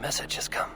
message has come.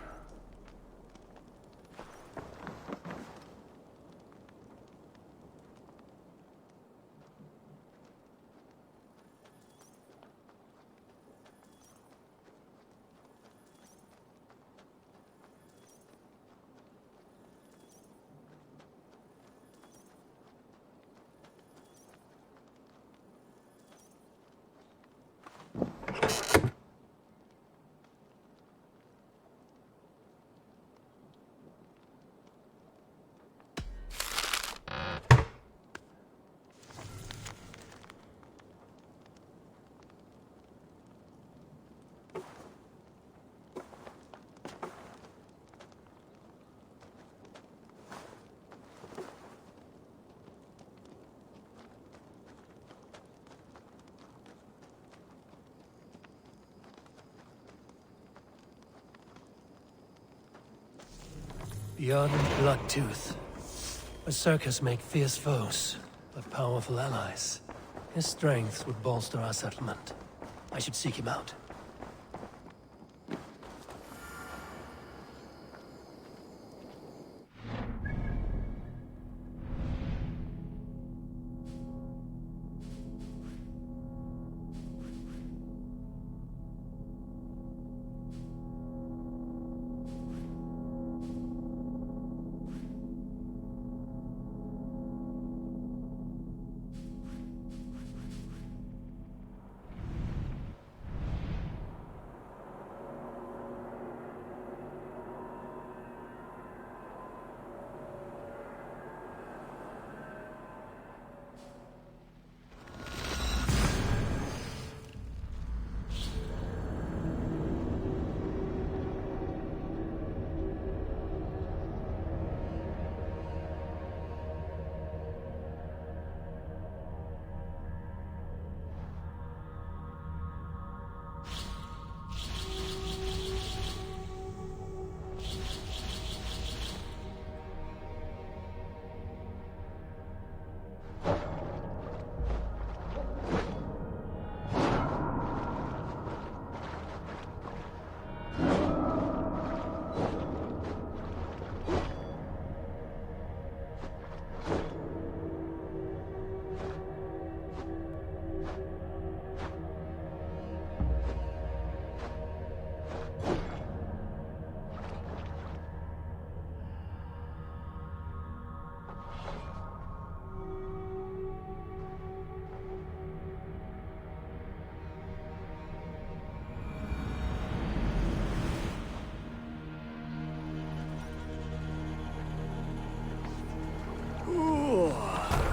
Beyond Bloodtooth, berserkers make fierce foes, but powerful allies. His strength would bolster our settlement. I should seek him out.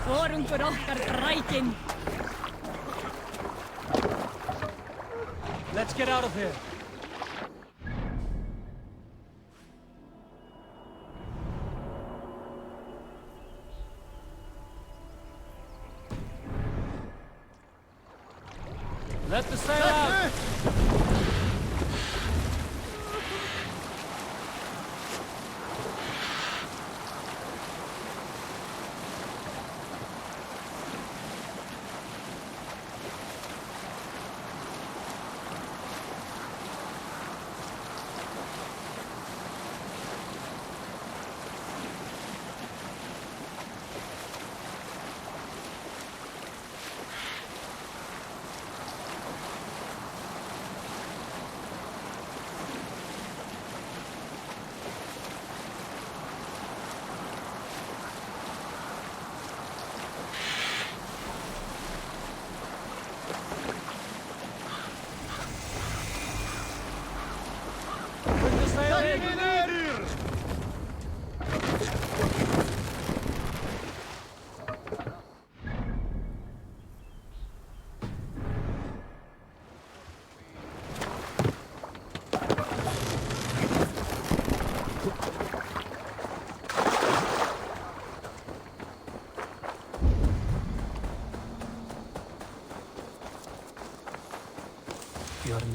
Forungur okkar drækin. Let's get out of here. Let the sail out.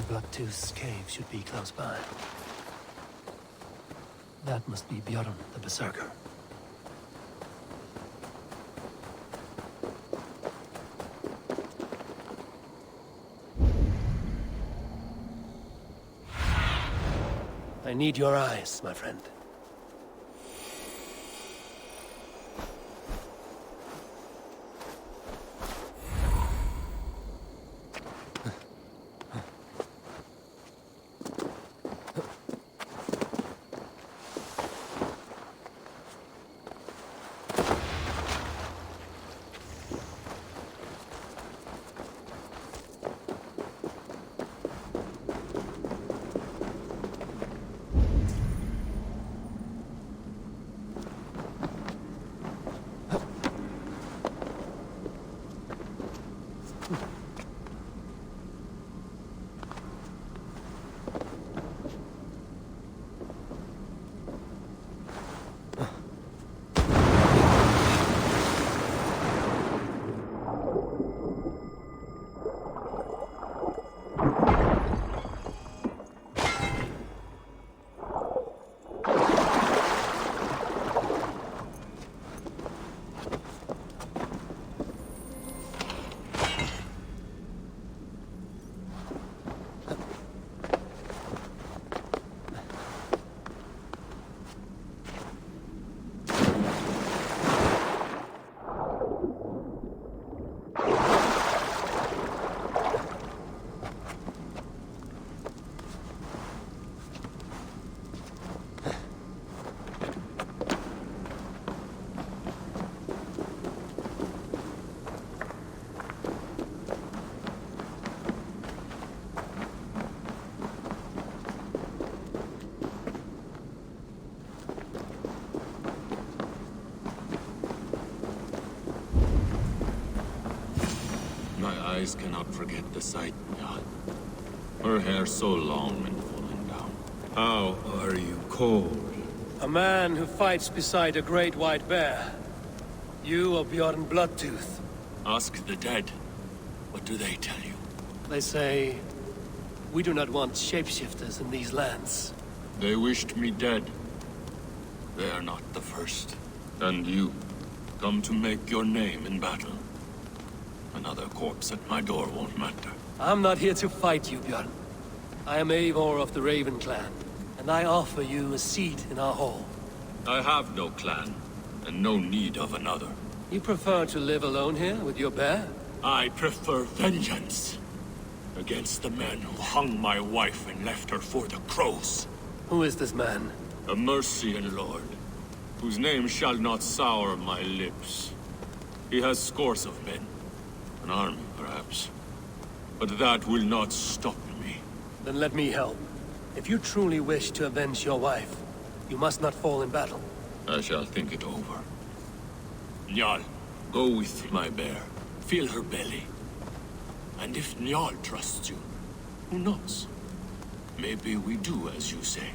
Bloodtooth's cave should be close by. That must be Bjorn the Berserker. I need your eyes, my friend. My eyes cannot forget the sight, Njal. Her hair so long and falling down. How are you cold? A man who fights beside a great white bear. You are Bjorn Bloodtooth. Ask the dead. What do they tell you? They say, we do not want shapeshifters in these lands. They wished me dead. They are not the first. And you, come to make your name in battle. Another corpse at my door won't matter. I'm not here to fight you, Bjorn. I am Eivor of the Raven clan, and I offer you a seat in our hall. I have no clan, and no need of another. You prefer to live alone here with your bear? I prefer vengeance against the men who hung my wife and left her for the crows. Who is this man? A Mercian lord, whose name shall not sour my lips. He has scores of men. An army, perhaps. But that will not stop me. Then let me help. If you truly wish to avenge your wife, you must not fall in battle. I shall think it over. Njal, go with my bear. Feel her belly. And if Njal trusts you, who knows? Maybe we do as you say.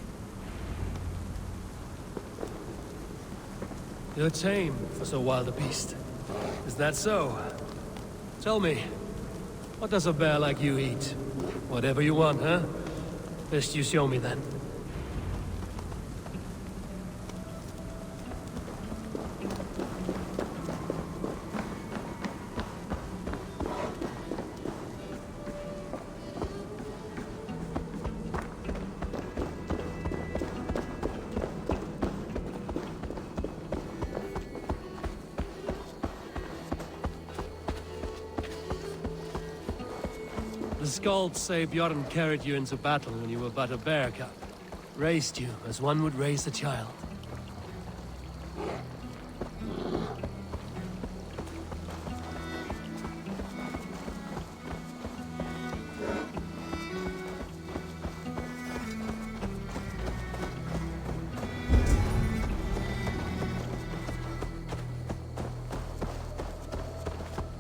You're tame for so wild a beast. Is that so? Tell me, what does a bear like you eat? Whatever you want, huh? Best you show me then. The Skalds say Bjorn carried you into battle when you were but a bear cub. Raised you as one would raise a child.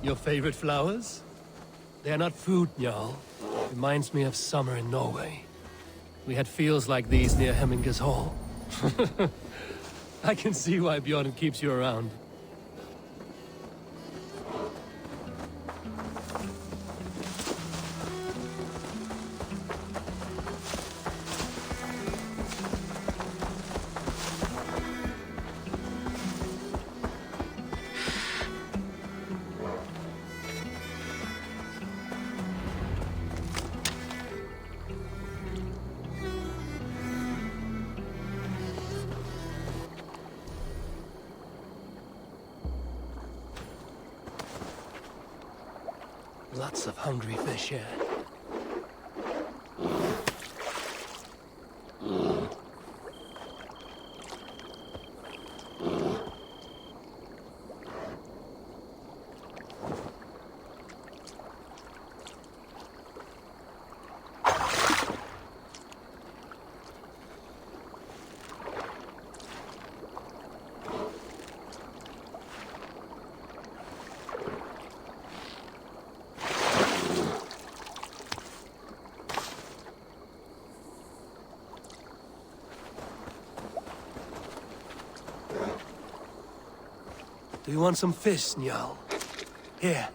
Your favorite flowers? They are not food, Jarl. Reminds me of summer in Norway. We had fields like these near Hemminger's Hall. I can see why Bjorn keeps you around. Lots of hungry fish here. Do you want some fish, Njal? Here.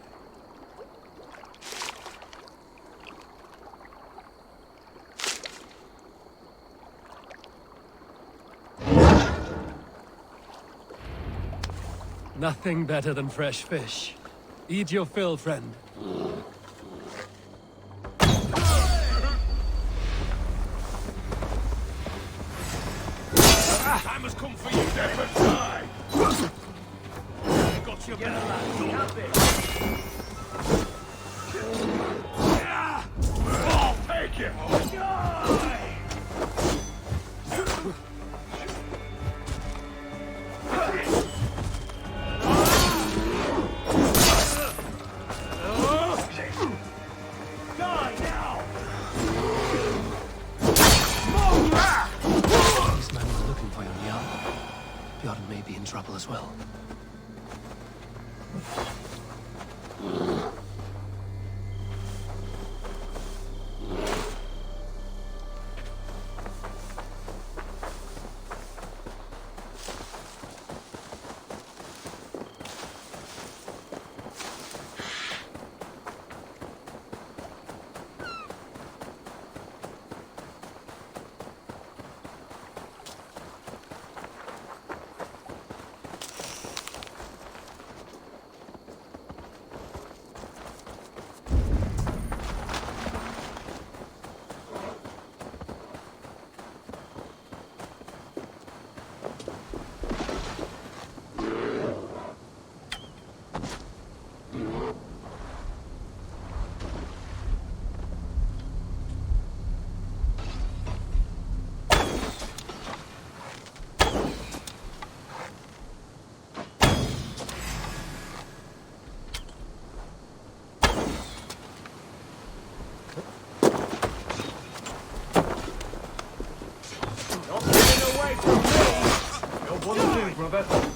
Nothing better than fresh fish. Eat your fill, friend. Time has come for you, Death die! Got your I'll take it! Die now! These men were looking for you, Njal. Bjorn may be in trouble as well. Robert.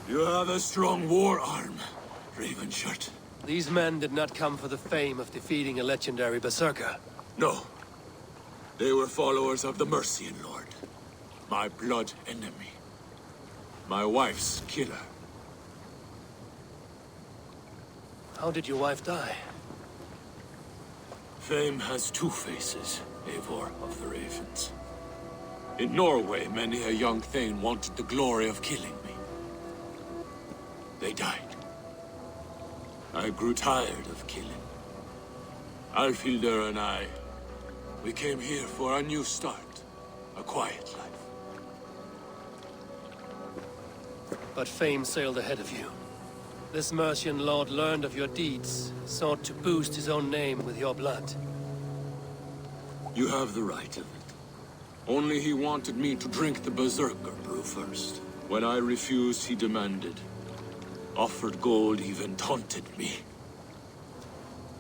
You have a strong war arm, Ravenshirt. These men did not come for the fame of defeating a legendary berserker. No. They were followers of the Mercian Lord. My blood enemy. My wife's killer. How did your wife die? Fame has two faces, Eivor of the Ravens. In Norway, many a young thane wanted the glory of killing me. They died. I grew tired of killing. Alfhildr and I, we came here for a new start. A quiet life. But fame sailed ahead of you. This Mercian lord learned of your deeds, sought to boost his own name with your blood. You have the right of it. Only he wanted me to drink the Berserker brew first. When I refused, he demanded. Offered gold, even taunted me.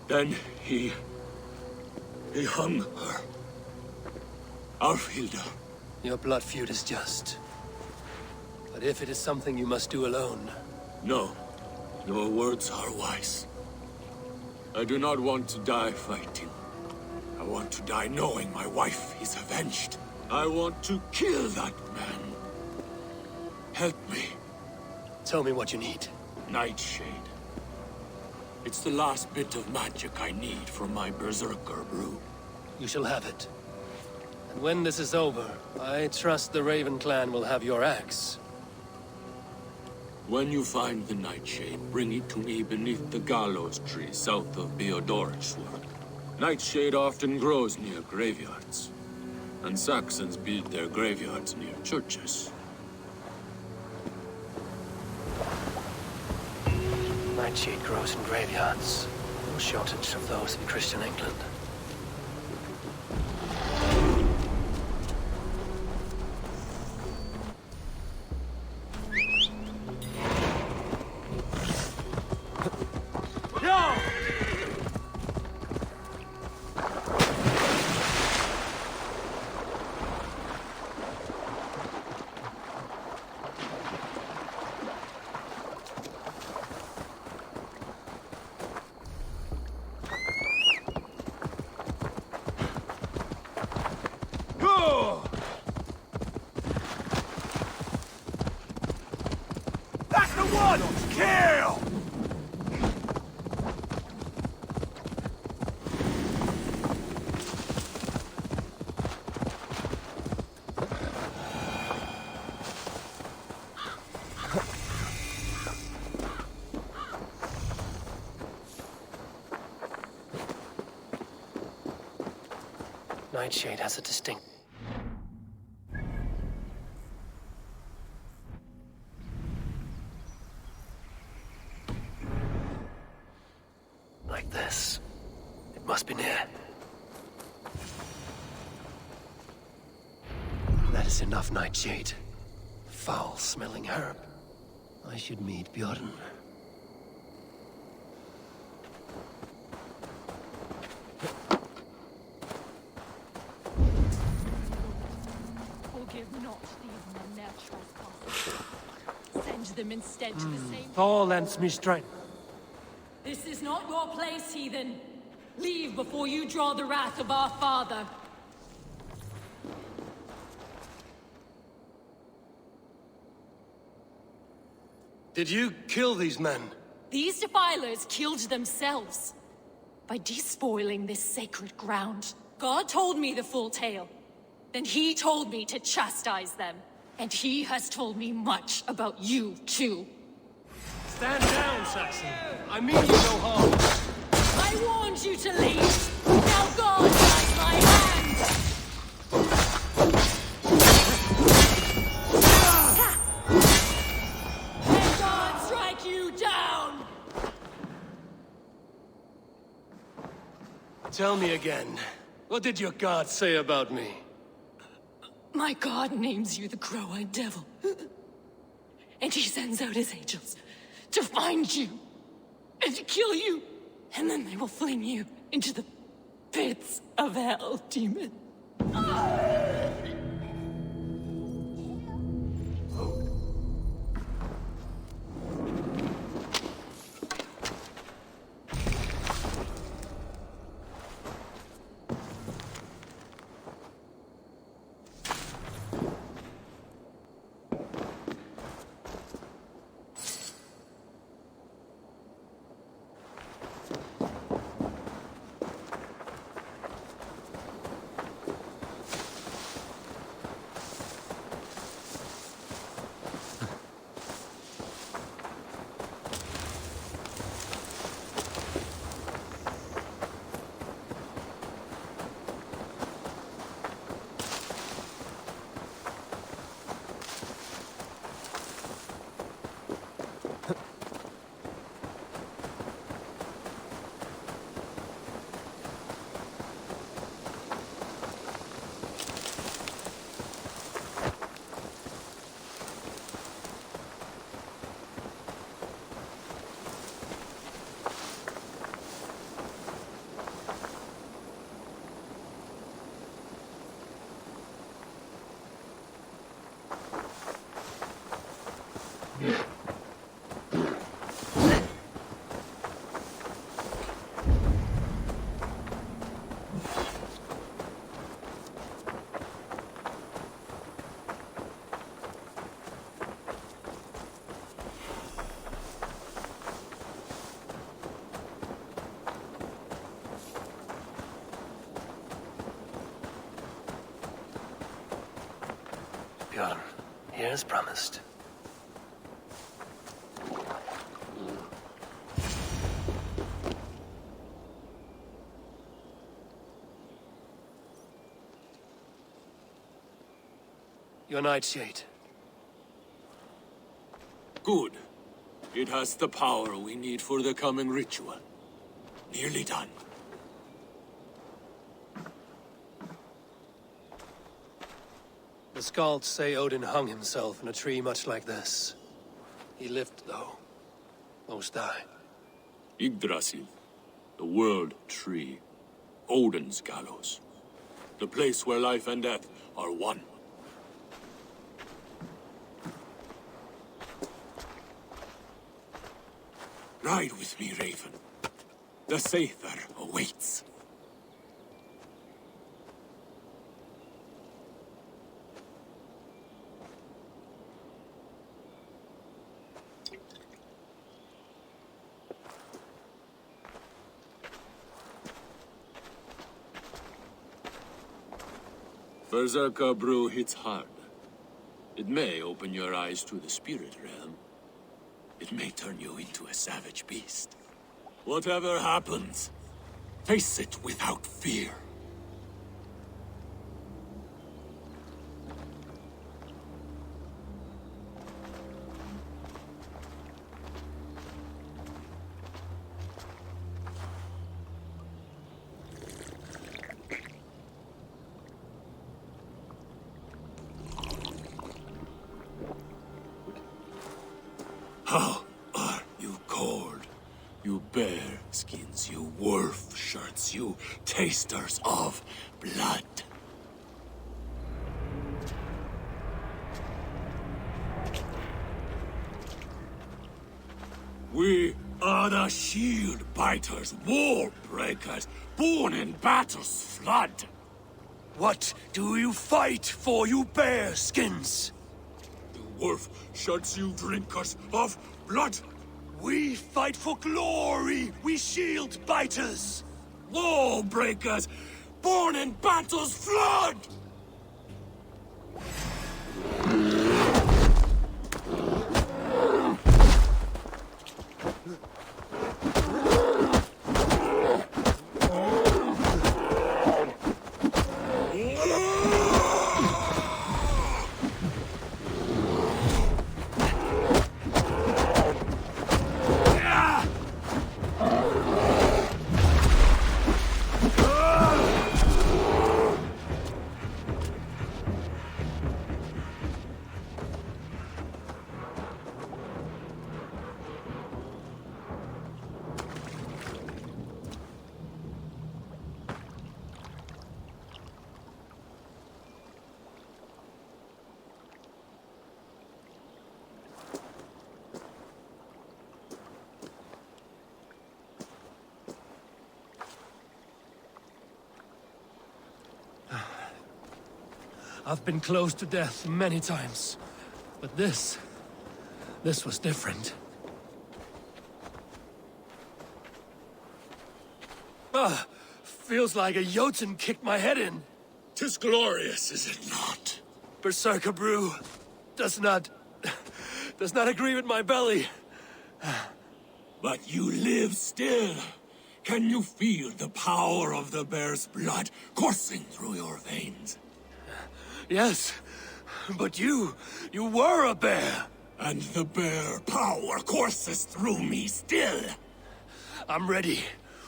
Then he hung her. Alfhildr, Your blood feud is just. But if it is something you must do alone... No. Your words are wise. I do not want to die fighting. I want to die knowing my wife is avenged. I want to kill that man. Help me. Tell me what you need. Nightshade. It's the last bit of magic I need for my Berserker brew. You shall have it. And when this is over, I trust the Raven clan will have your axe. When you find the Nightshade, bring it to me beneath the gallows tree south of Beodorishward. Nightshade often grows near graveyards, and Saxons build their graveyards near churches. Nightshade grows in graveyards. No shortage of those in Christian England. That's the one! Kill! Nightshade has a distinct... like this. It must be near. That is enough, Nightshade. Foul-smelling herb. I should meet Bjorn. Forgive not these men their trespasses. Send them instead to the same... Thor lends me strength. This is not your place, heathen. Leave before you draw the wrath of our father. Did you kill these men? These defilers killed themselves by despoiling this sacred ground. God told me the full tale. Then he told me to chastise them. And he has told me much about you, too. Stand down, Saxon. I mean you no harm. I warned you to leave. Now God guides my hand. May God strike you down. Tell me again. What did your god say about me? My God names you the Crow-Eyed Devil. And he sends out his angels to find you and to kill you. And then they will fling you into the pits of hell, demon. Bjorn, here as promised. Your nightshade. Good. It has the power we need for the coming ritual. Nearly done. The Skalds say Odin hung himself in a tree much like this. He lived, though. Most die. Yggdrasil. The world tree. Odin's gallows. The place where life and death are one. Ride with me, Raven. The Sather awaits. Berserker brew hits hard. It may open your eyes to the spirit realm. It may turn you into a savage beast. Whatever happens, face it without fear. How are you cold? You bear skins, you wolf shirts, you tasters of blood. We are the shield biters, wall breakers, born in battle's flood. What do you fight for, you bear skins? Wolf shirts, you drinkers of blood. We fight for glory, we shield biters. Wall breakers, born in battle's flood. I've been close to death many times, but this was different. Feels like a Jotun kicked my head in. 'Tis glorious, is it not? Berserker brew does not agree with my belly. But you live still. Can you feel the power of the bear's blood coursing through your veins? Yes, but you were a bear. And the bear power courses through me still. I'm ready.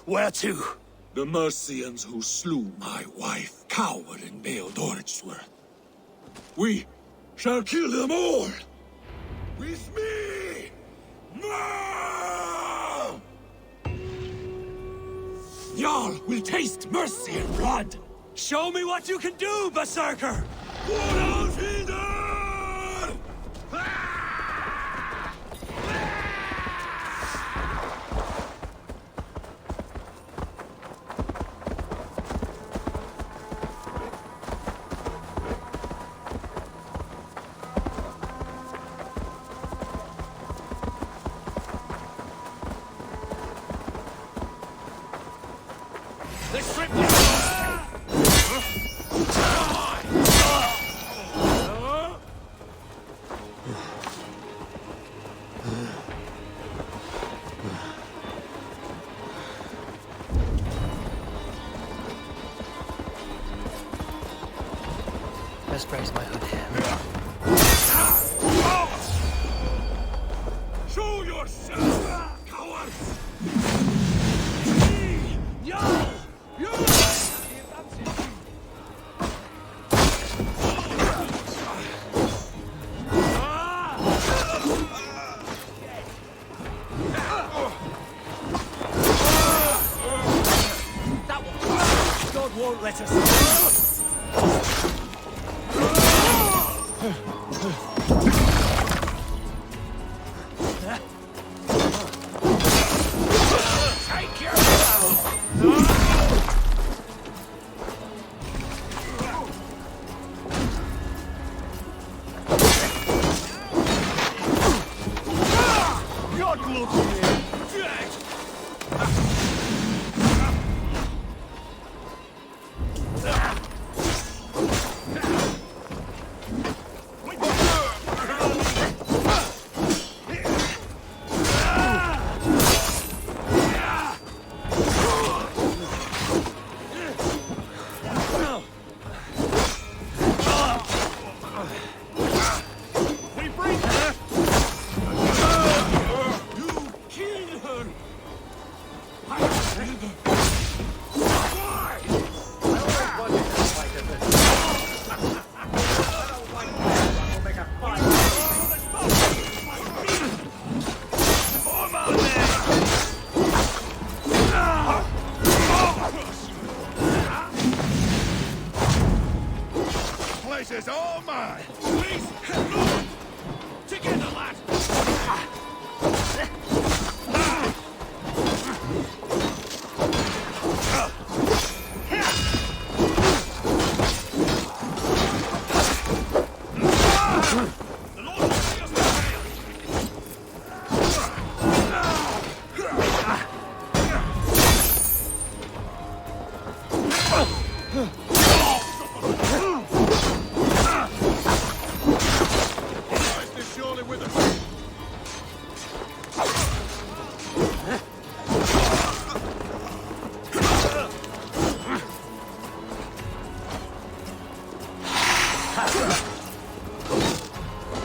Where to? The Mercians who slew my wife cowered in Beowulfsworth. We shall kill them all. With me! No! Jarl will taste mercy and blood. Show me what you can do, Berserker! Går auf ihn! They stripped me! Best raise my hood here. Show yourself, cowards! No! God won't let us. Take your God look here. We bring her. You killed her. I killed her. Why? Place is all mine. Please, no. Together, lad. The Lord will see us prevail. Christ is surely with us.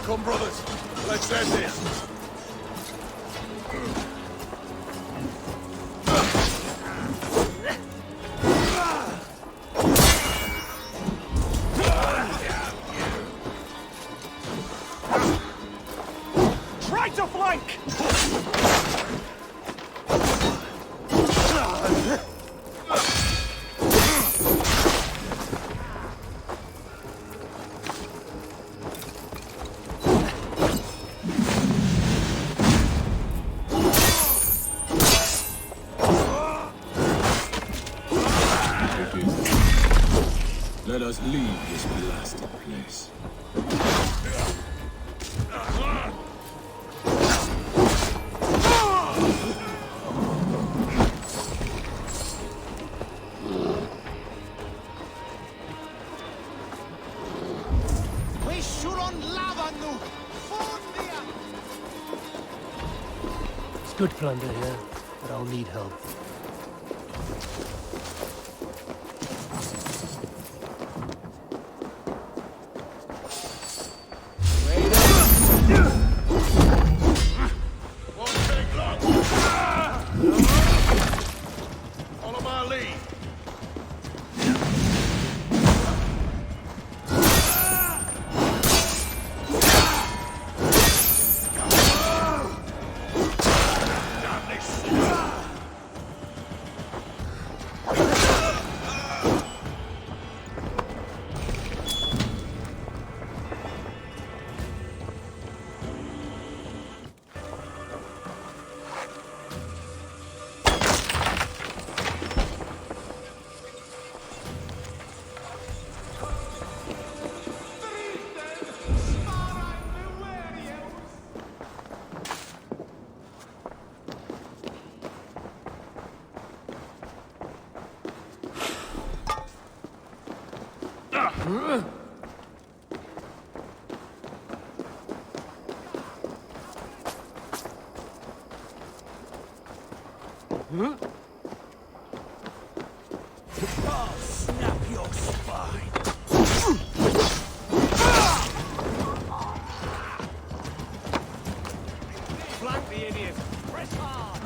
Come, brothers. Let's end this. Try to flank! Let us leave this blasted place. It's good plunder here, but I'll need help. Won't take long. Follow my lead. Damn this. I'll snap your spine. Flank the idiot! Press hard!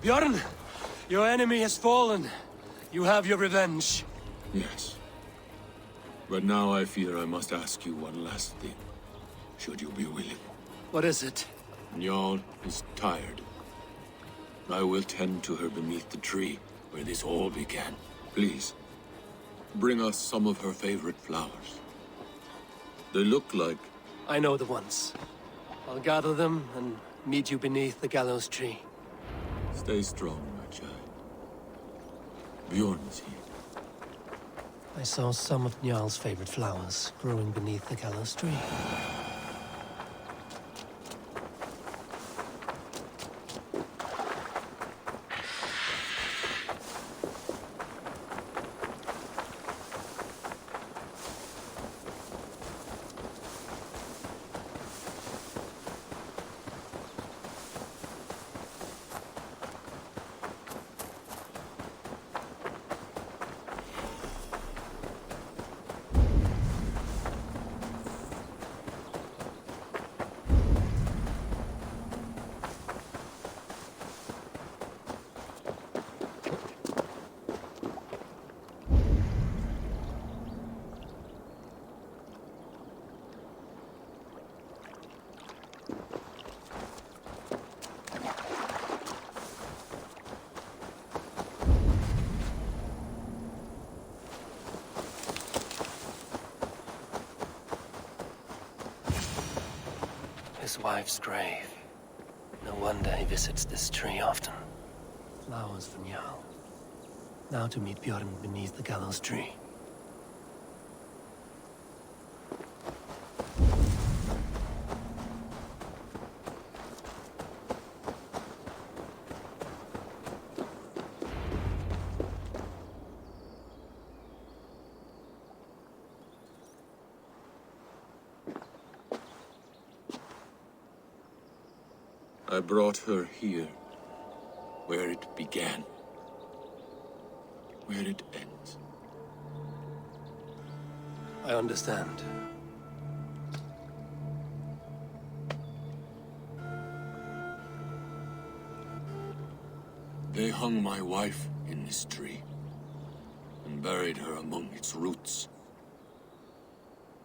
Bjorn, your enemy has fallen. You have your revenge. Yes. But now I fear I must ask you one last thing. Should you be willing. What is it? Njal is tired. I will tend to her beneath the tree where this all began. Please, bring us some of her favorite flowers. They look like... I know the ones. I'll gather them and meet you beneath the gallows tree. Stay strong, my child. Bjorn is here. I saw some of Njal's favorite flowers growing beneath the gallows tree. His wife's grave. No wonder he visits this tree often. Flowers for Njal. Now to meet Bjorn beneath the gallows tree. I brought her here, where it began, where it ends. I understand. They hung my wife in this tree, and buried her among its roots.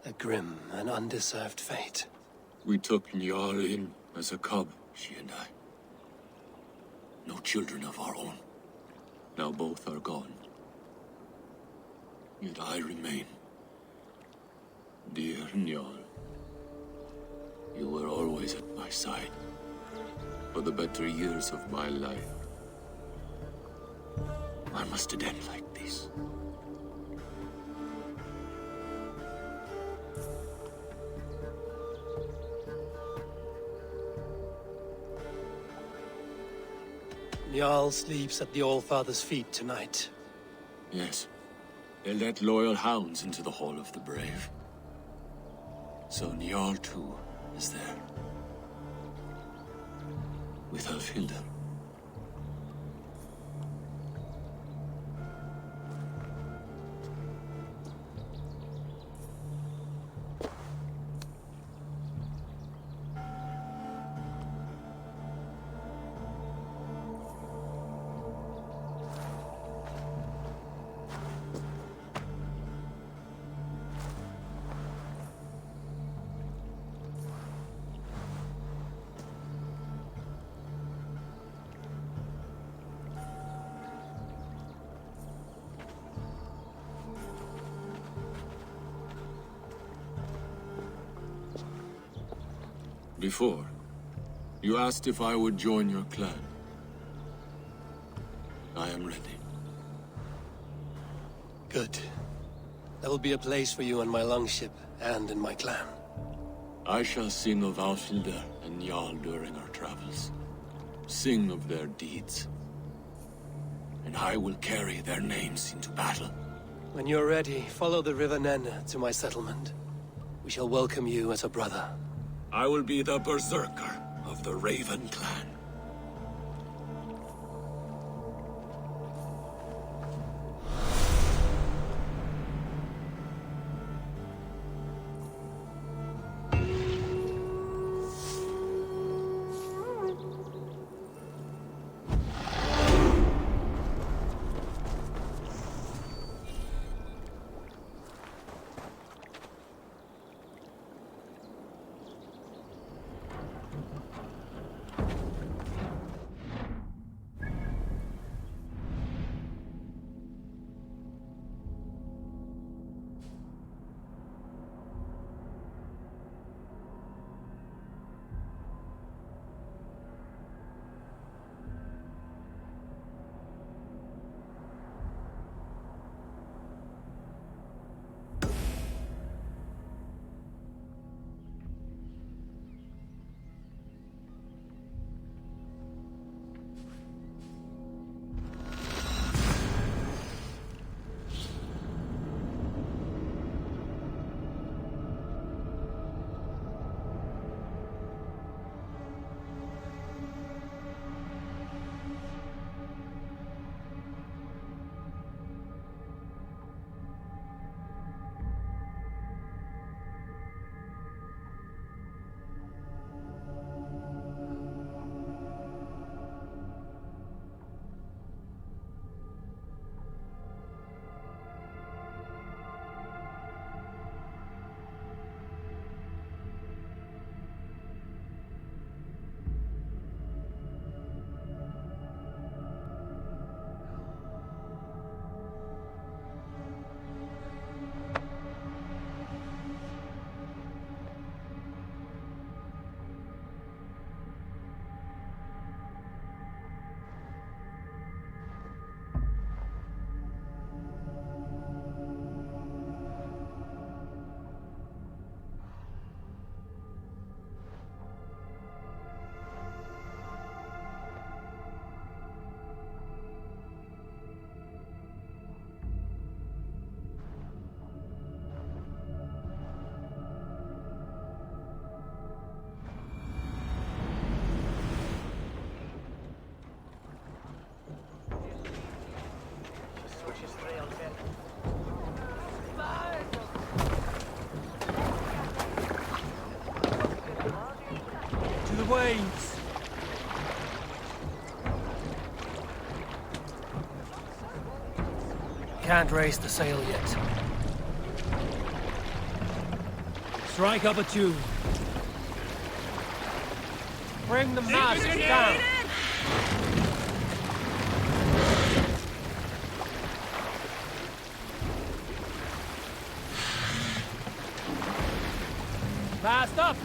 A grim and undeserved fate. We took Njal in as a cub, she and I. No children of our own. Now both are gone. Yet I remain. Dear Njal, you were always at my side. For the better years of my life. Why must it end like this? Njal sleeps at the Allfather's feet tonight. Yes. They let loyal hounds into the Hall of the Brave. So Njal too is there. With Elfhilda. Before, you asked if I would join your clan. I am ready. Good. There will be a place for you on my longship and in my clan. I shall sing of Alfilda and Jarl during our travels. Sing of their deeds. And I will carry their names into battle. When you're ready, follow the River Nene to my settlement. We shall welcome you as a brother. I will be the berserker of the Raven clan. Waves! Can't raise the sail yet. Strike up a tune. Bring the mast down. Mast up!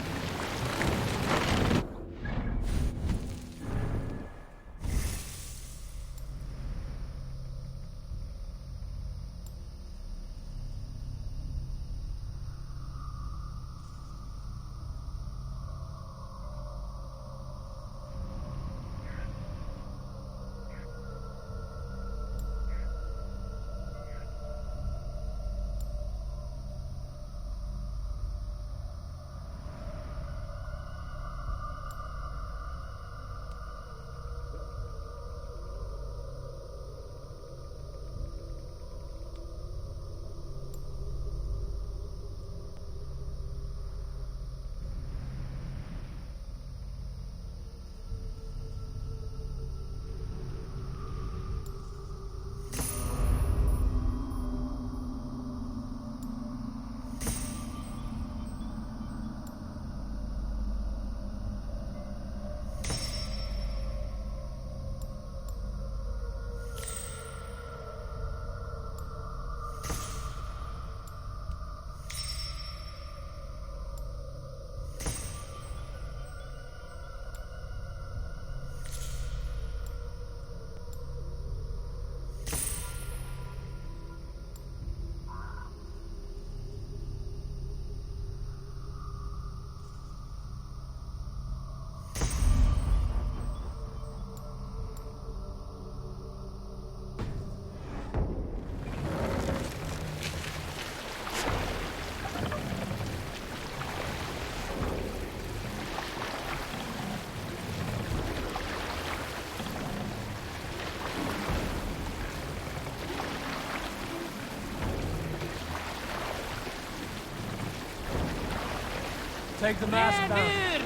Take the mask down.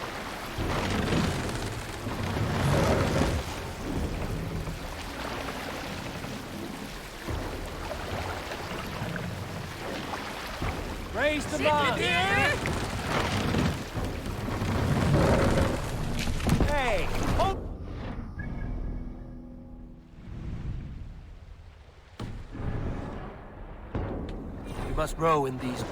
Raise the mask. Hey, hold. We must row in these.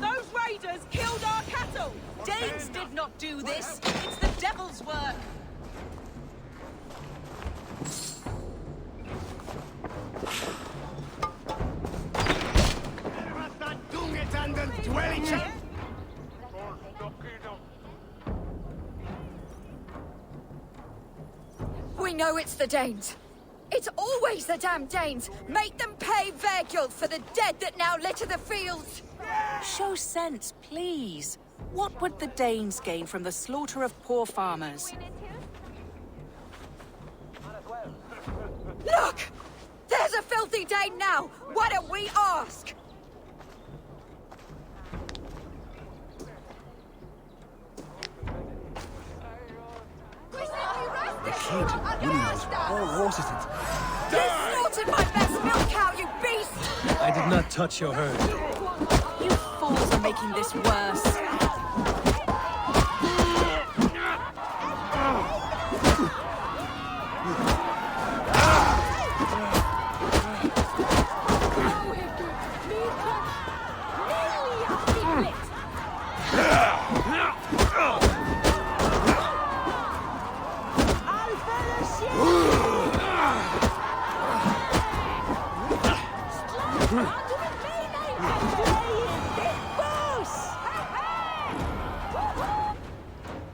Those raiders killed our cattle! Danes did not do this! It's the devil's work! We know it's the Danes. It's always the damn Danes! Make them pay Beowulf for the dead that now litter the fields! Show sense, please. What would the Danes gain from the slaughter of poor farmers? Look! There's a filthy Dane now! Why don't we ask? The kid winning those poor horses. You slaughtered my best milk cow, you beast! I did not touch your herd. You fools are making this worse.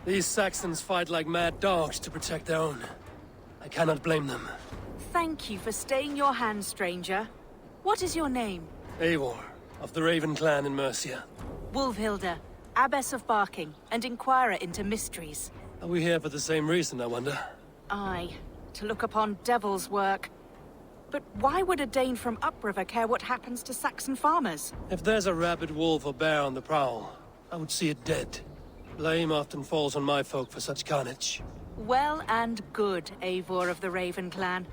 These Saxons fight like mad dogs to protect their own. I cannot blame them. Thank you for staying your hand, stranger. What is your name? Eivor, of the Raven clan in Mercia. Wolfhilda, Abbess of Barking, and Inquirer into Mysteries. Are we here for the same reason, I wonder? Aye, to look upon devil's work. But why would a Dane from upriver care what happens to Saxon farmers? If there's a rabid wolf or bear on the prowl, I would see it dead. Blame often falls on my folk for such carnage. Well and good, Eivor of the Raven clan.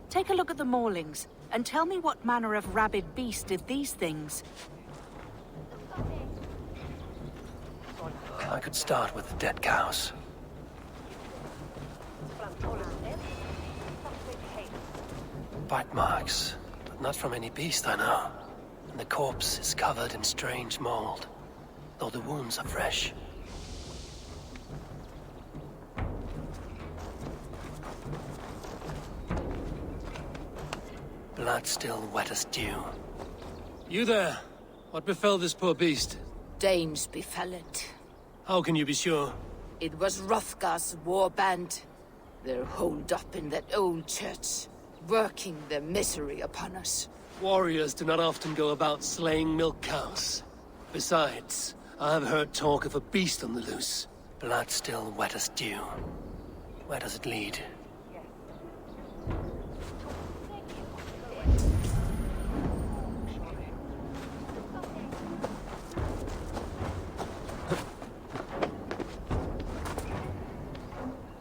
Take a look at the maulings, and tell me what manner of rabid beast did these things. I could start with the dead cows. Bite marks, but not from any beast I know. And the corpse is covered in strange mold, though the wounds are fresh. Blood still wet as dew. You there? What befell this poor beast? Danes befell it. How can you be sure? It was Hrothgar's war band. They're holed up in that old church, working their misery upon us. Warriors do not often go about slaying milk cows. Besides, I have heard talk of a beast on the loose. Blood still wet as dew. Where does it lead?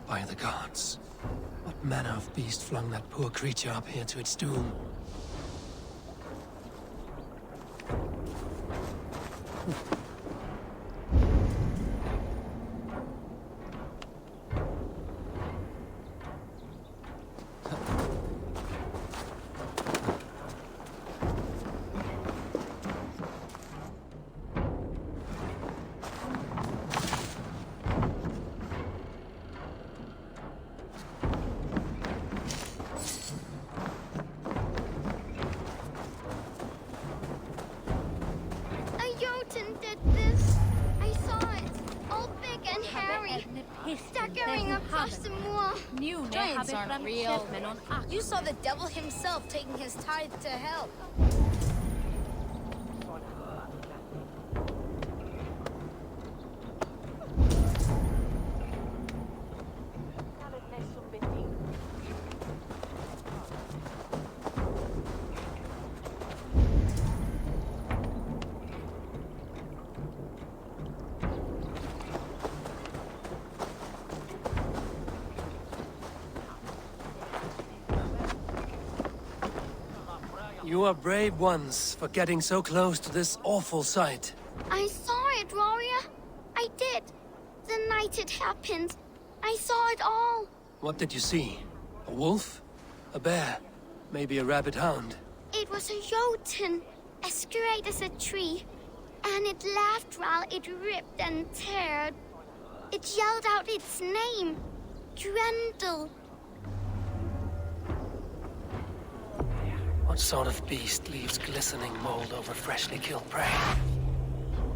By the gods. What manner of beast flung that poor creature up here to its doom? Staggering across the moor. Giants aren't real. You saw the devil himself taking his tithe to help. You are brave ones for getting so close to this awful sight. I saw it, warrior. I did. The night it happened. I saw it all. What did you see? A wolf? A bear? Maybe a rabid hound? It was a jotun, as straight as a tree. And it laughed while it ripped and teared. It yelled out its name. Grendel. What sort of beast leaves glistening mold over freshly killed prey?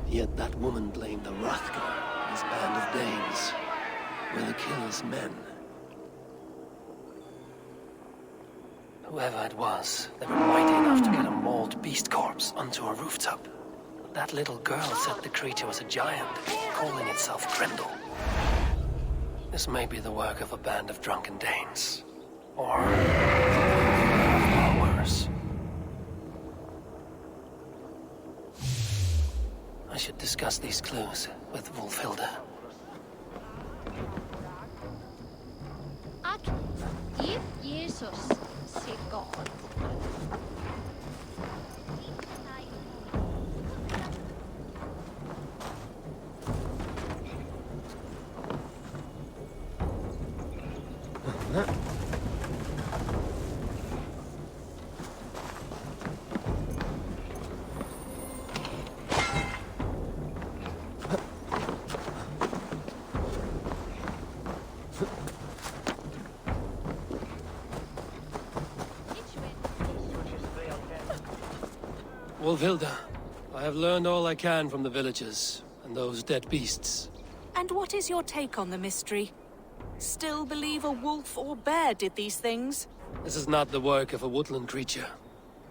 Yet that woman blamed the Hrothgar, his band of Danes. Were the killer's men. Whoever it was, they were mighty enough to get a mauled beast corpse onto a rooftop. That little girl said the creature was a giant, calling itself Grendel. This may be the work of a band of drunken Danes. Or worse. I should discuss these clues with Wulfhilda. If Jesus said God. Wulfhilda, I have learned all I can from the villagers and those dead beasts. And what is your take on the mystery? Still believe a wolf or bear did these things? This is not the work of a woodland creature.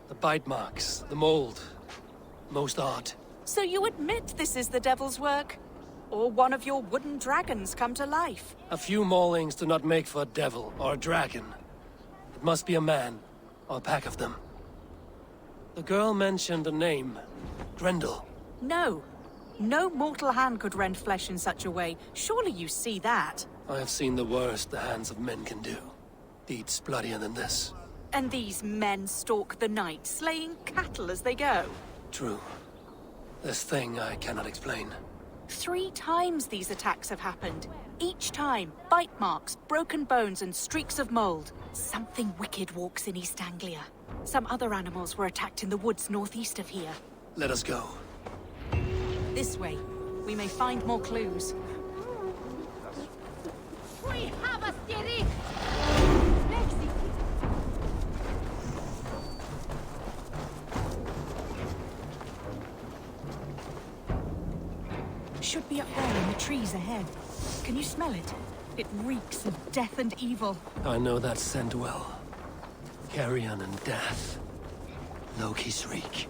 The bite marks, the mold, most art. So you admit this is the devil's work? Or one of your wooden dragons come to life? A few maulings do not make for a devil or a dragon. It must be a man, or a pack of them. The girl mentioned a name. Grendel. No. No mortal hand could rend flesh in such a way. Surely you see that. I have seen the worst the hands of men can do. Deeds bloodier than this. And these men stalk the night, slaying cattle as they go. True. This thing I cannot explain. 3 times these attacks have happened. Each time, bite marks, broken bones, and streaks of mold. Something wicked walks in East Anglia. Some other animals were attacked in the woods northeast of here. Let us go. This way. We may find more clues. We have a theory. Should be up there in the trees ahead. Can you smell it? It reeks of death and evil. I know that scent well. Carrion and death. Loki's reek.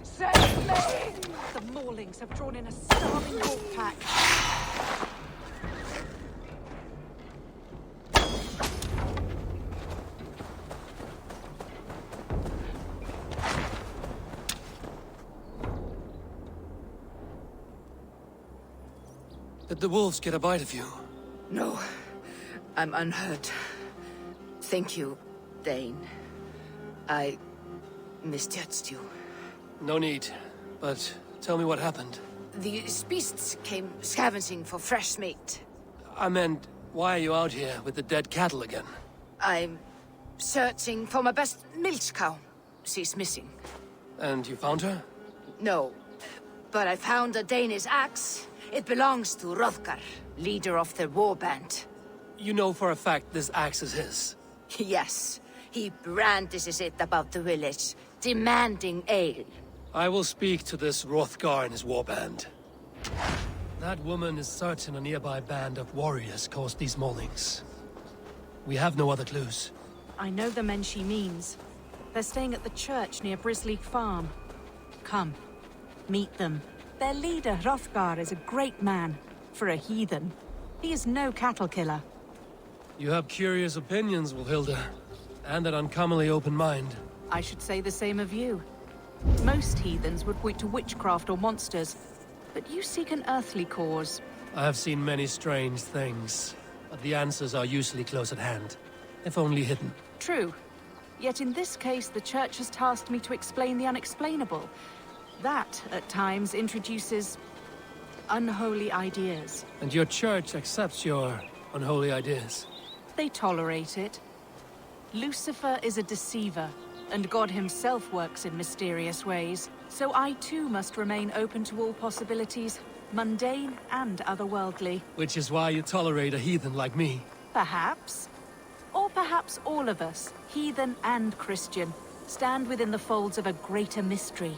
Save me! The Maulings have drawn in a starving wolf pack. Did the wolves get a bite of you? No, I'm unhurt. Thank you, Dane. I misjudged you. No need. But tell me what happened. These beasts came scavenging for fresh meat. I meant, why are you out here with the dead cattle again? I'm searching for my best milch cow. She's missing. And you found her? No, but I found a Danish axe. It belongs to Hrothgar, leader of the war band. You know for a fact this axe is his. Yes, he brandishes it about the village, demanding ale. I will speak to this Hrothgar and his warband. That woman is certain a nearby band of warriors caused these maulings. We have no other clues. I know the men she means. They're staying at the church near Brisleek Farm. Come, meet them. Their leader, Hrothgar, is a great man. For a heathen. He is no cattle killer. You have curious opinions, Wulfhilda. And an uncommonly open mind. I should say the same of you. Most heathens would point to witchcraft or monsters, but you seek an earthly cause. I have seen many strange things, but the answers are usually close at hand, if only hidden. True. Yet in this case, the Church has tasked me to explain the unexplainable. That, at times, introduces unholy ideas. And your Church accepts your unholy ideas? They tolerate it. Lucifer is a deceiver, and God himself works in mysterious ways. So I too must remain open to all possibilities, mundane and otherworldly. Which is why you tolerate a heathen like me. Perhaps. Or perhaps all of us, heathen and Christian, stand within the folds of a greater mystery.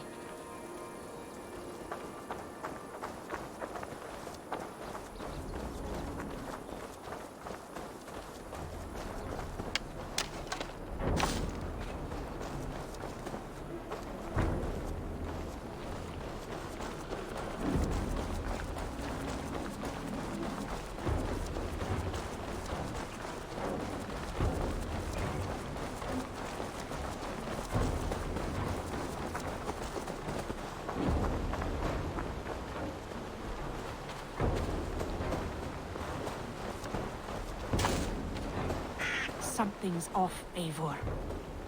Something's off, Eivor.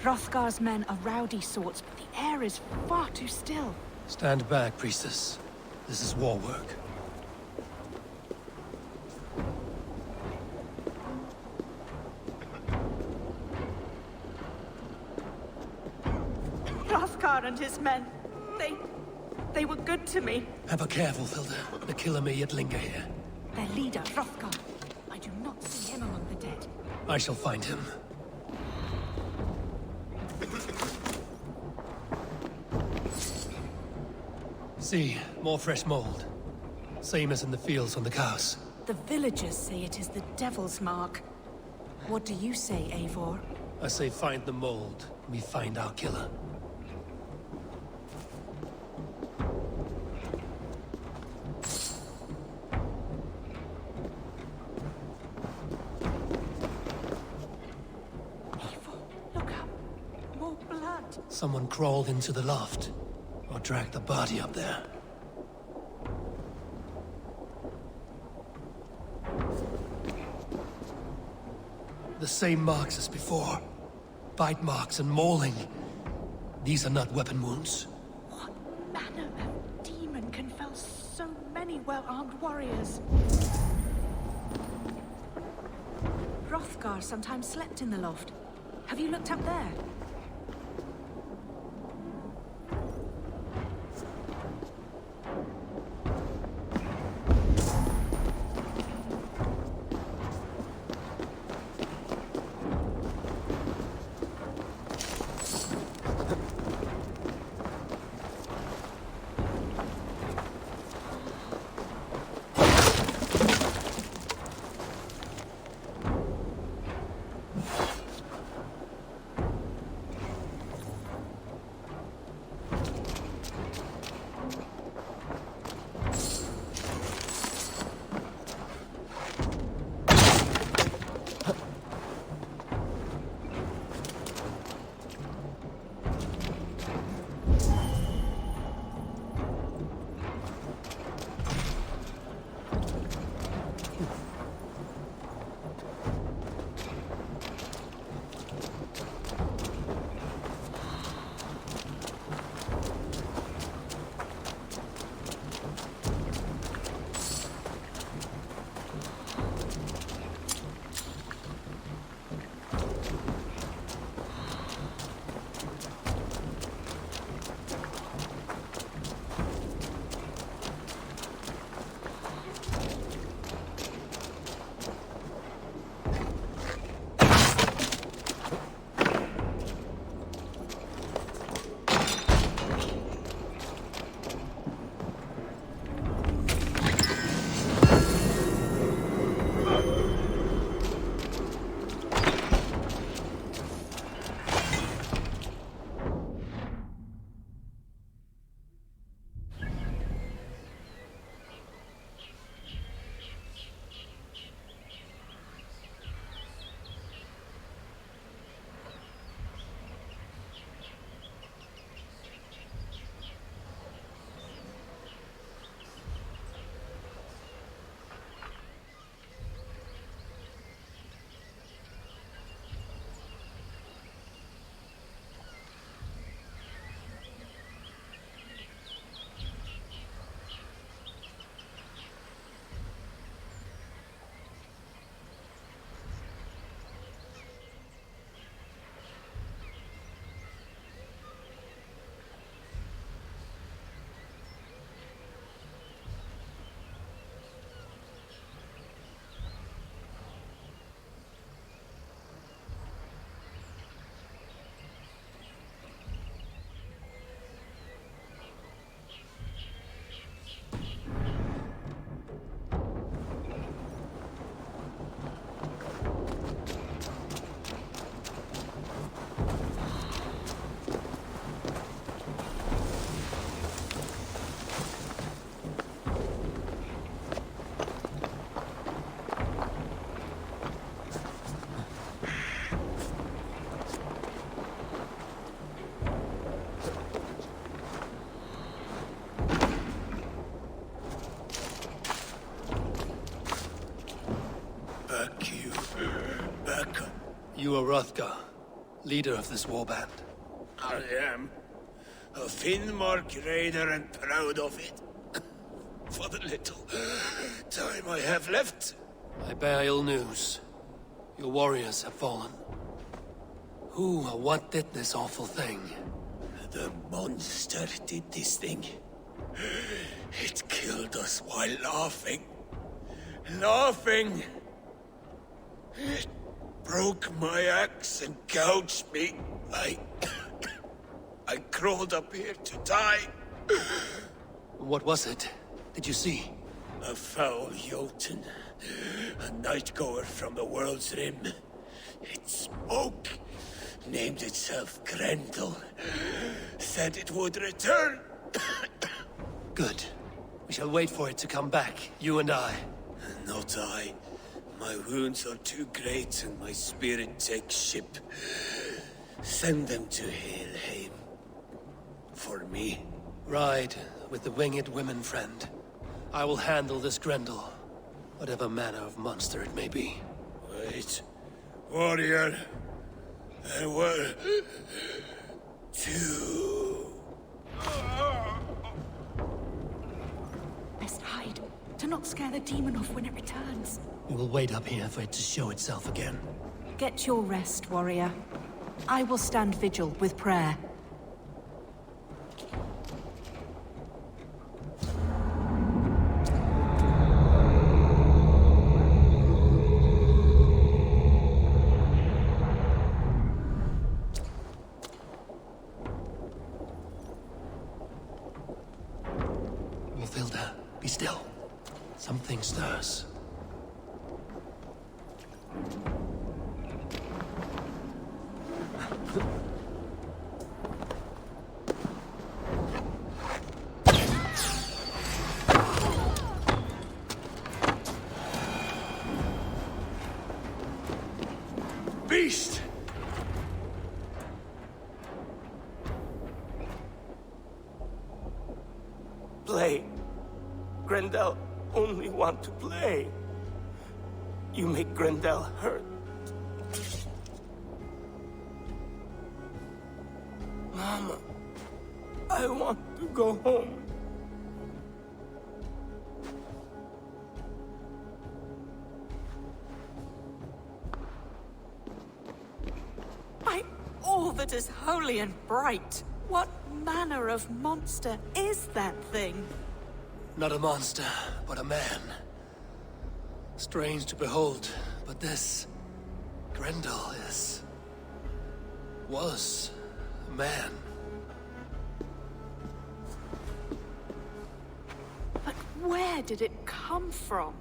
Hrothgar's men are rowdy sorts, but the air is far too still. Stand back, priestess. This is war work. Hrothgar and his men, they were good to me. Ever careful, Hilda. The killer may yet linger here. Their leader, Hrothgar. I do not see him among the dead. I shall find him. See, more fresh mold. Same as in the fields on the cows. The villagers say it is the Devil's Mark. What do you say, Eivor? I say find the mold, and we find our killer. Eivor, look up. More blood. Someone crawled into the loft, or dragged the body up there. The same marks as before. Bite marks and mauling. These are not weapon wounds. What manner of demon can fell so many well-armed warriors? Hrothgar sometimes slept in the loft. Have you looked up there? back, you. Back. You are Hrothgar, leader of this warband. I am. A Finnmark raider and proud of it. For the little time I have left. I bear ill news. Your warriors have fallen. Who or what did this awful thing? The monster did this thing. It killed us while laughing. Laughing! It broke my axe and gouged me. I crawled up here to die. What was it? Did you see? A foul Jotun. A night-goer from the world's rim. It spoke. Named itself Grendel. Said it would return. Good. We shall wait for it to come back, you and I. Not I. My wounds are too great and my spirit takes ship. Send them to Helheim. For me. Ride with the winged women friend. I will handle this Grendel, whatever manner of monster it may be. Wait. Warrior. There were... two... Best hide. To not scare the demon off when it returns. We will wait up here for it to show itself again. Get your rest, warrior. I will stand vigil with prayer. Wolfilda, be still. Something stirs. Beast! Play. Grendel only want to play. You make Grendel hurt. Mama, I want to go home. By all that is holy and bright, what manner of monster is that thing? Not a monster, but a man. Strange to behold, but this... Grendel was a man. But where did it come from?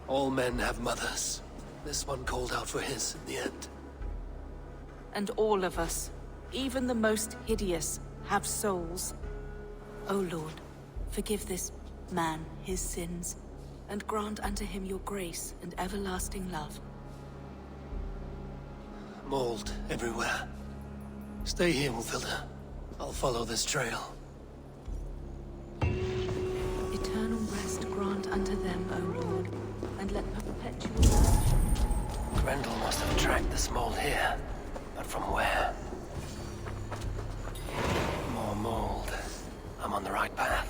All men have mothers. This one called out for his in the end. And all of us, even the most hideous, have souls. O Lord, forgive this man his sins, and grant unto him your grace and everlasting love. Mold everywhere. Stay here, Wolfilda. I'll follow this trail. Eternal rest grant unto them, O Lord, and let perpetual life. Grendel must have tracked this mold here, but from where? More mold. I'm on the right path.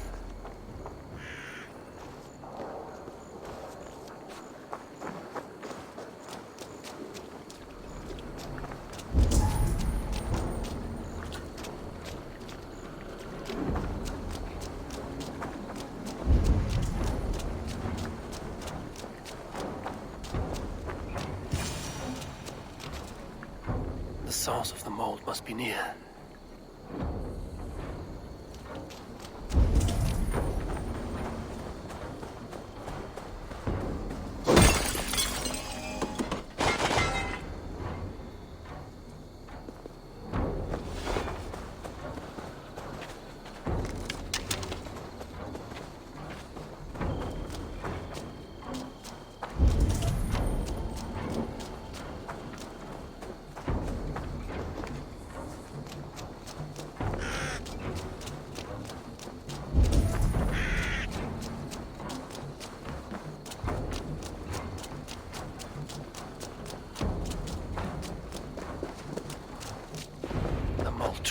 The source of the mold must be near.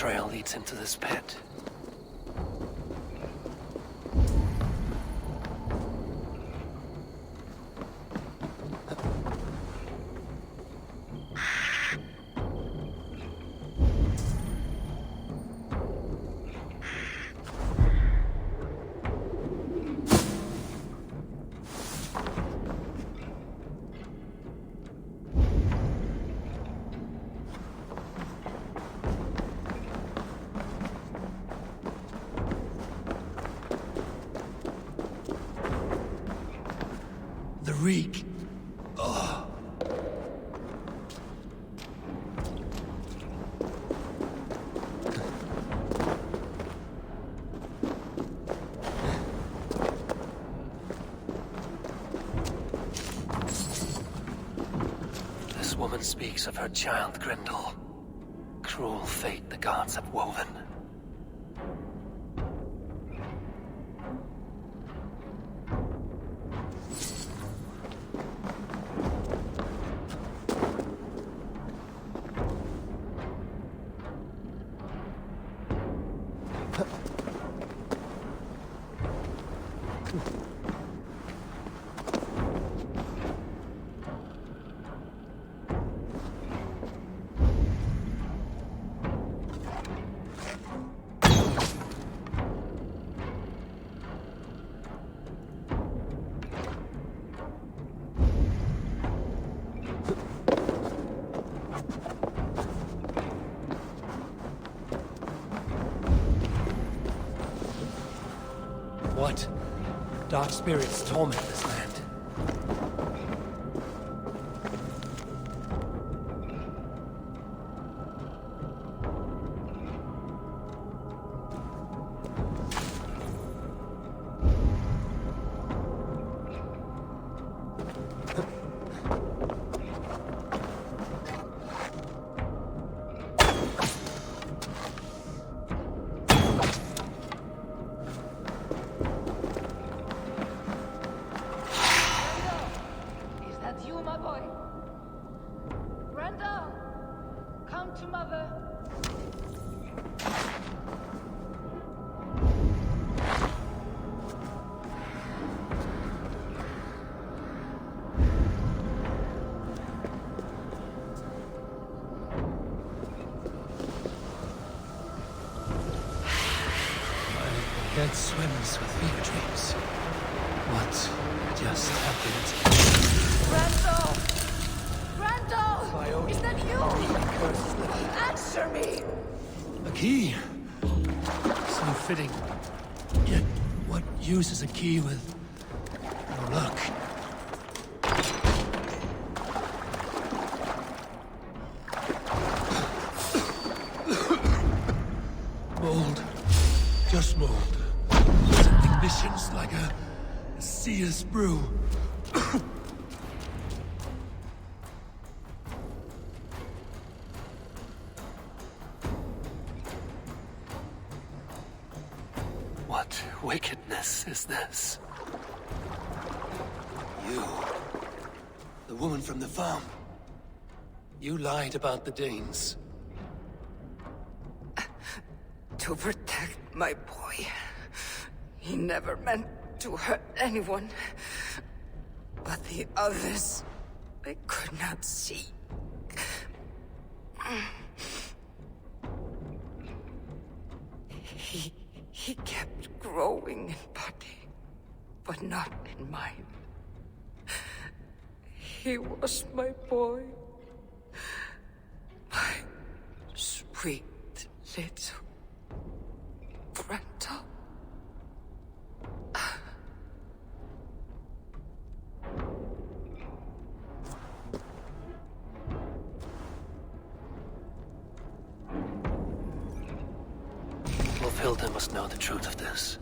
trail leads into this pit. The reek. Oh. This woman speaks of her child Grendel. Cruel fate the gods have woven. What? Dark spirits torment this land. Is that you, my boy? Brenda, come to mother. My head swims with fever dreams. What just happened? Brenda! Brenda! Viola. Is that you? Curses that Answer me! a key. So fitting. Yet, what use is a key with no luck? Mold. Just mold. Something vicious like a seer's brew. What wickedness is this? You, the woman from the farm. You lied about the Danes. To protect my boy. He never meant to hurt anyone. But the others, they could not see. He kept growing in body, but not in mind. He was my boy. My sweet little Brenda. Wolfhilda must know the truth of this.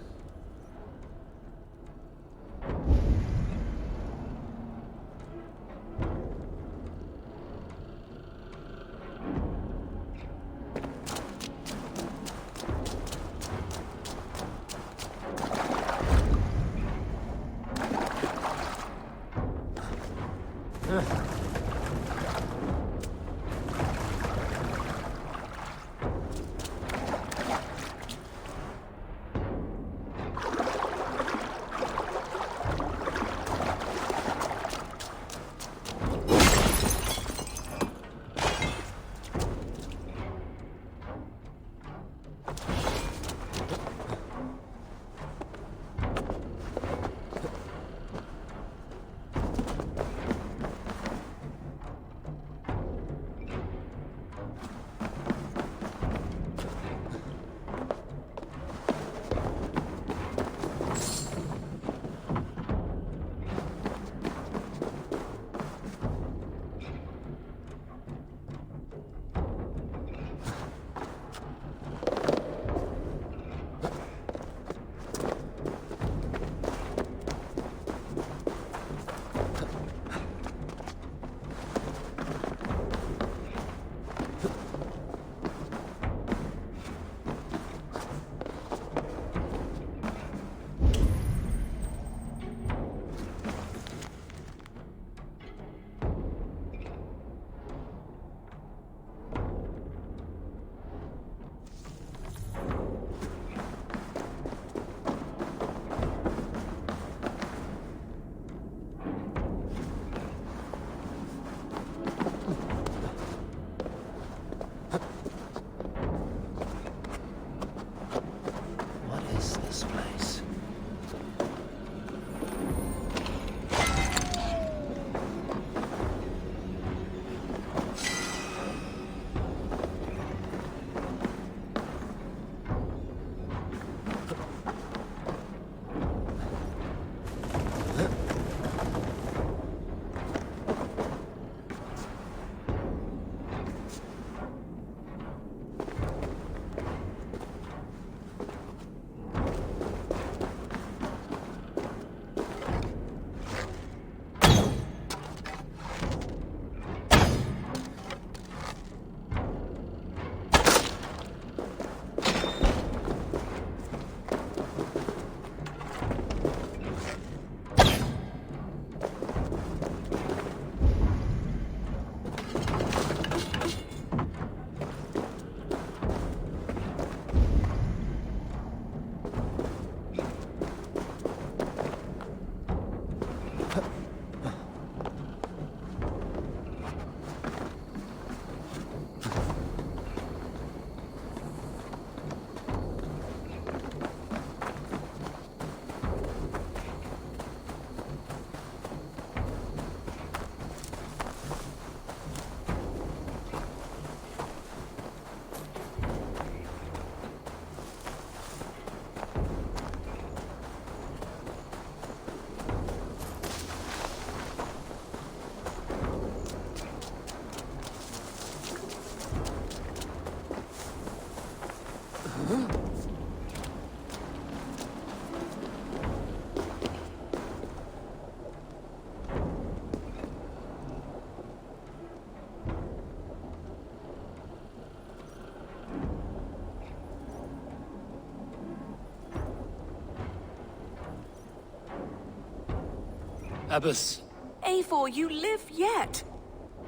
Abbess, Eivor, you live yet.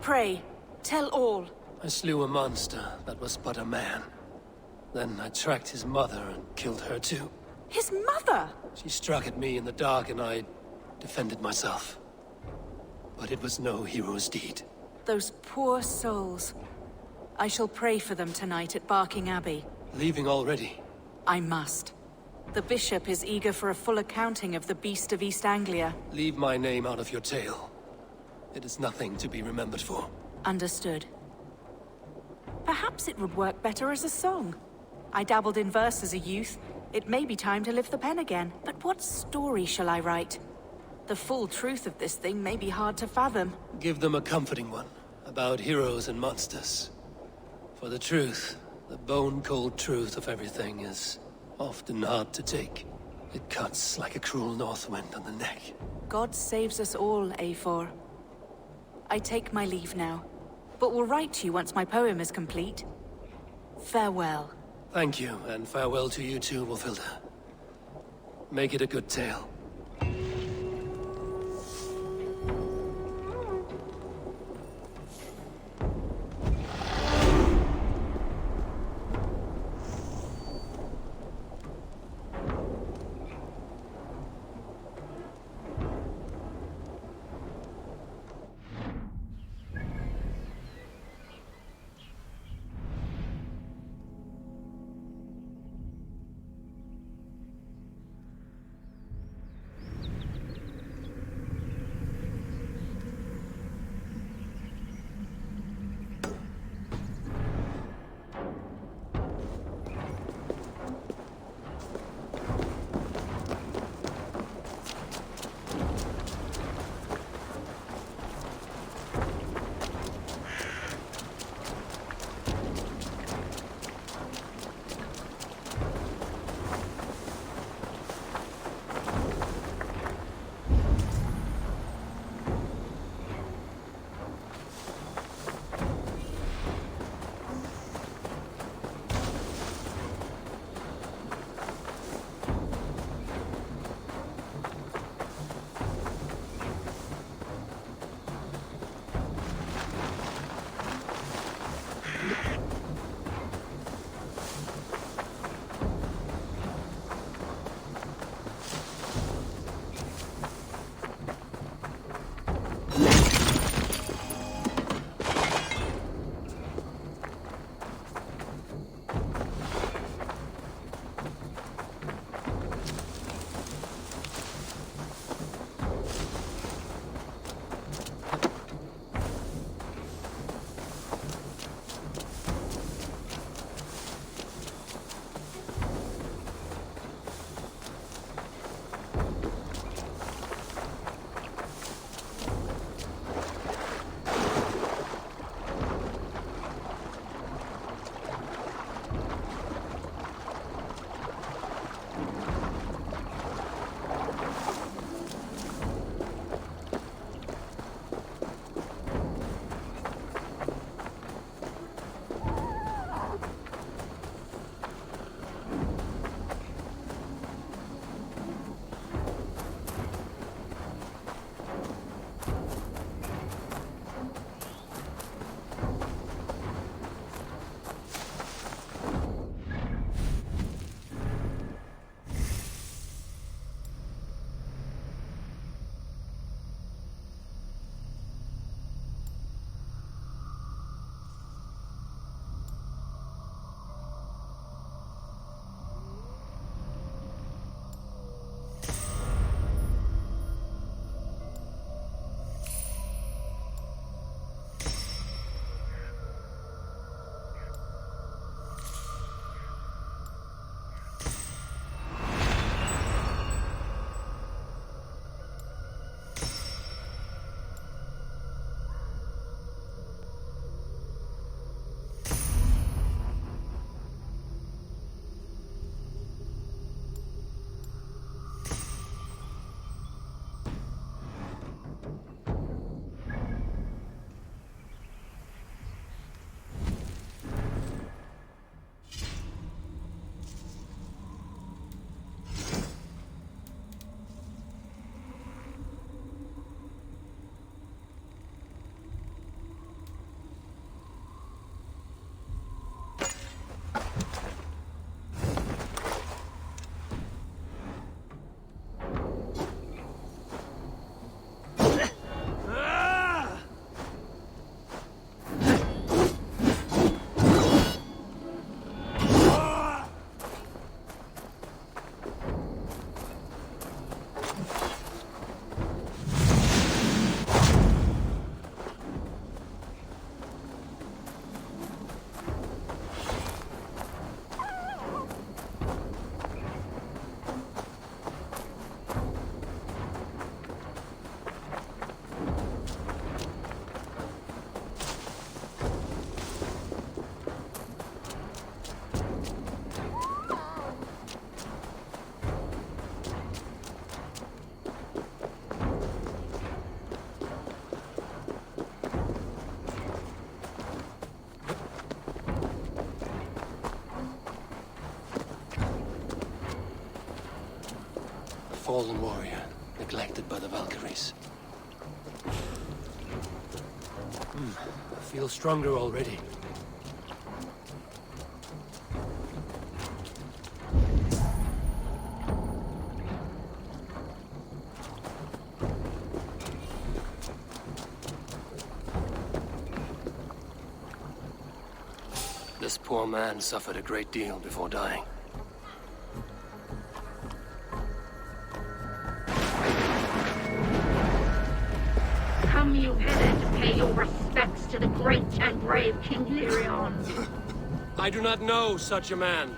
Pray, tell all. I slew a monster that was but a man. Then I tracked his mother and killed her too. His mother! She struck at me in the dark and I defended myself. But it was no hero's deed. Those poor souls. I shall pray for them tonight at Barking Abbey. Leaving already? I must. The bishop is eager for a full accounting of the Beast of East Anglia. Leave my name out of your tale. It is nothing to be remembered for. Understood. Perhaps it would work better as a song. I dabbled in verse as a youth. It may be time to lift the pen again. But what story shall I write? The full truth of this thing may be hard to fathom. Give them a comforting one, about heroes and monsters. For the truth, the bone-cold truth of everything is often hard to take. It cuts like a cruel north wind on the neck. God saves us all, Eivor. I take my leave now, but will write to you once my poem is complete. Farewell. Thank you, and farewell to you too, Wolfilda. Make it a good tale. fallen warrior, neglected by the Valkyries. I feel stronger already. This poor man suffered a great deal before dying. Come, you hither, to pay your respects to the great and brave King Lyrion. I do not know such a man.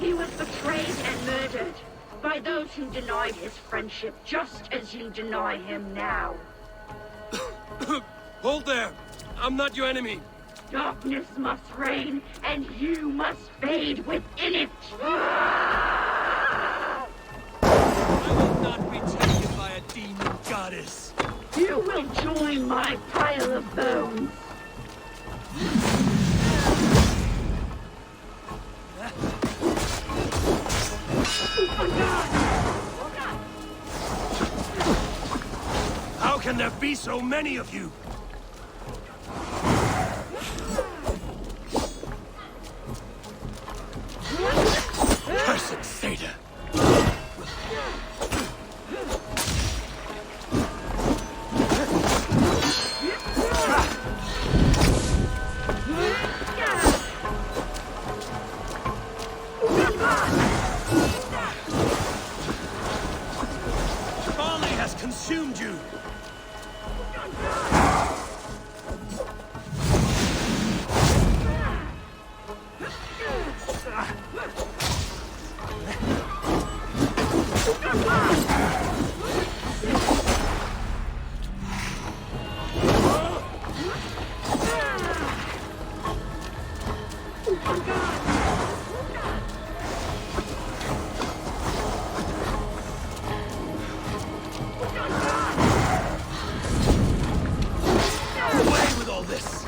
He was betrayed and murdered by those who denied his friendship, just as you deny him now. Hold there! I'm not your enemy! Darkness must reign, and you must fade within it! I will not be taken by a demon goddess! You will join my pile of bones! How can there be so many of you? Cursed Seder! Folly has consumed you! Away with all this!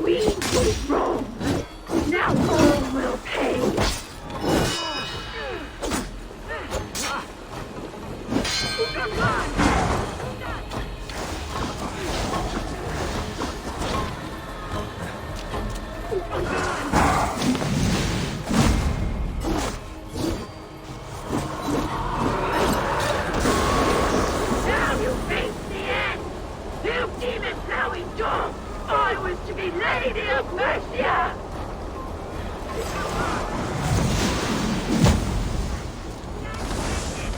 We will roam. Now all will pay. Now you face the end. You demon-plowing dog. I was to be Lady of Mercia!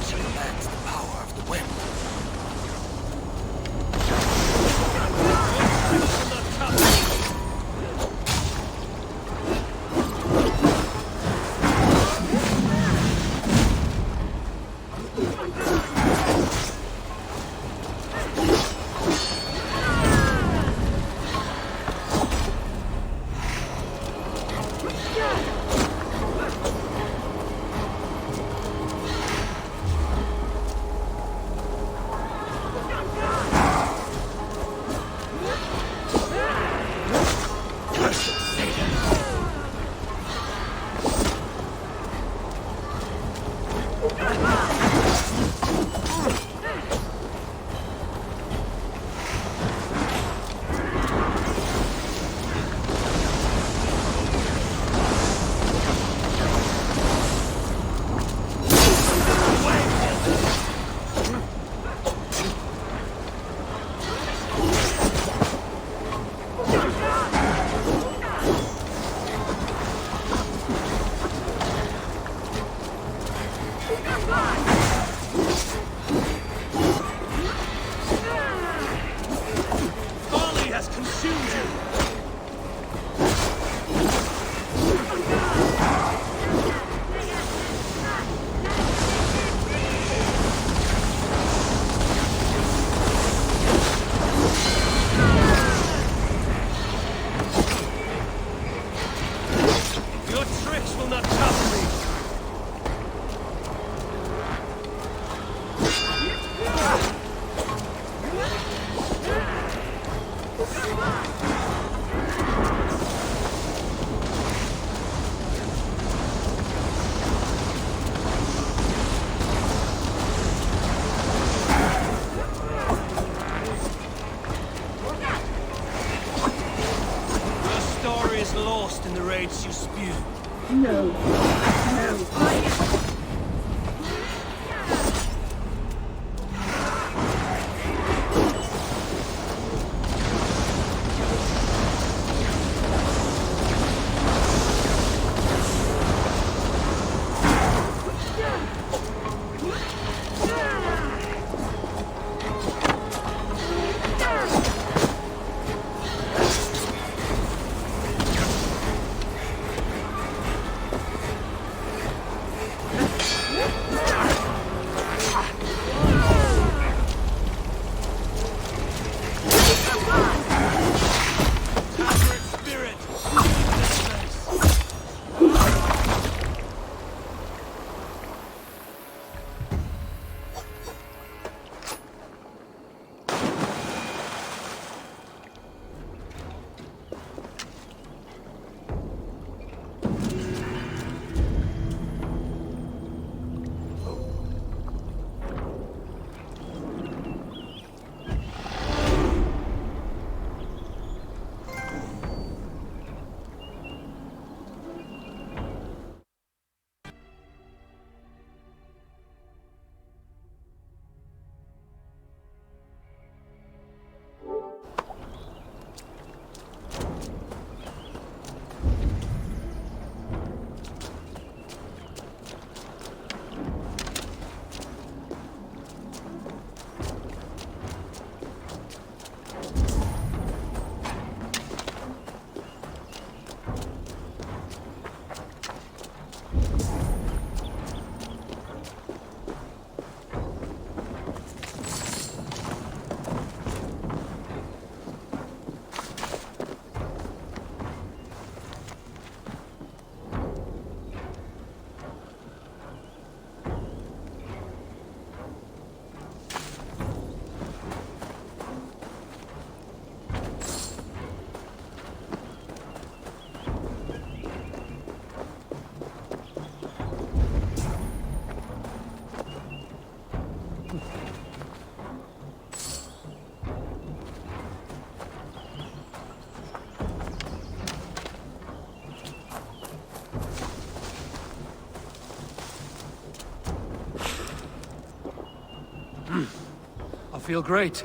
She demands the power of the wind. lost in the rage you spewed? No. No. I feel great.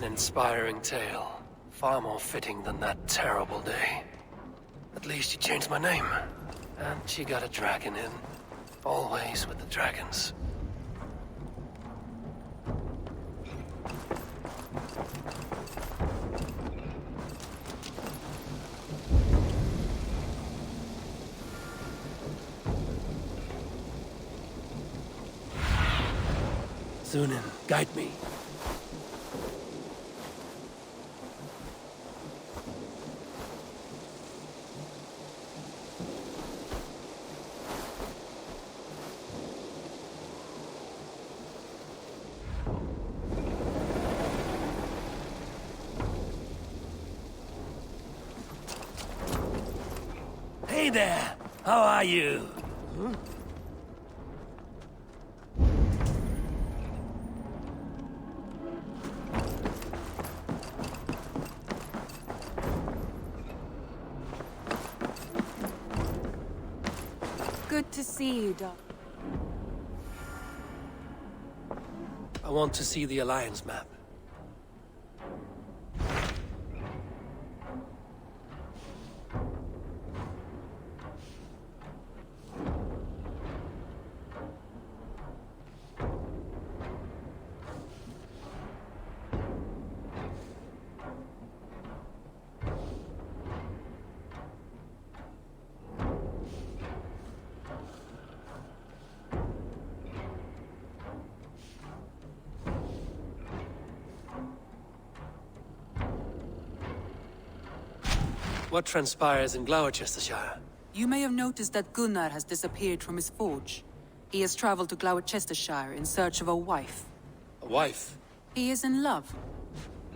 An inspiring tale. Far more fitting than that terrible day. At least she changed my name. And she got a dragon in. Always with the dragons. Zunin, guide me. Hey there! How are you? Good to see you, Doc. I want to see the Alliance map. What transpires in Gloucestershire? You may have noticed that Gunnar has disappeared from his forge. He has traveled to Gloucestershire in search of a wife. A wife? He is in love.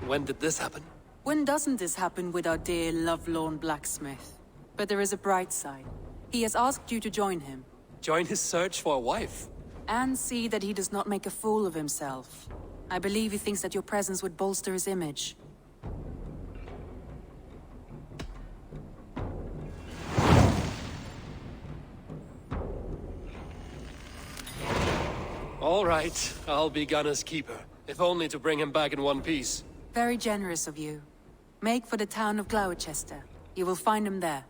When did this happen? When doesn't this happen with our dear lovelorn blacksmith? But there is a bright side. He has asked you to join him. Join his search for a wife? And see that he does not make a fool of himself. I believe he thinks that your presence would bolster his image. All right, I'll be Gunner's keeper, if only to bring him back in one piece. Very generous of you. Make for the town of Gloucester. You will find him there.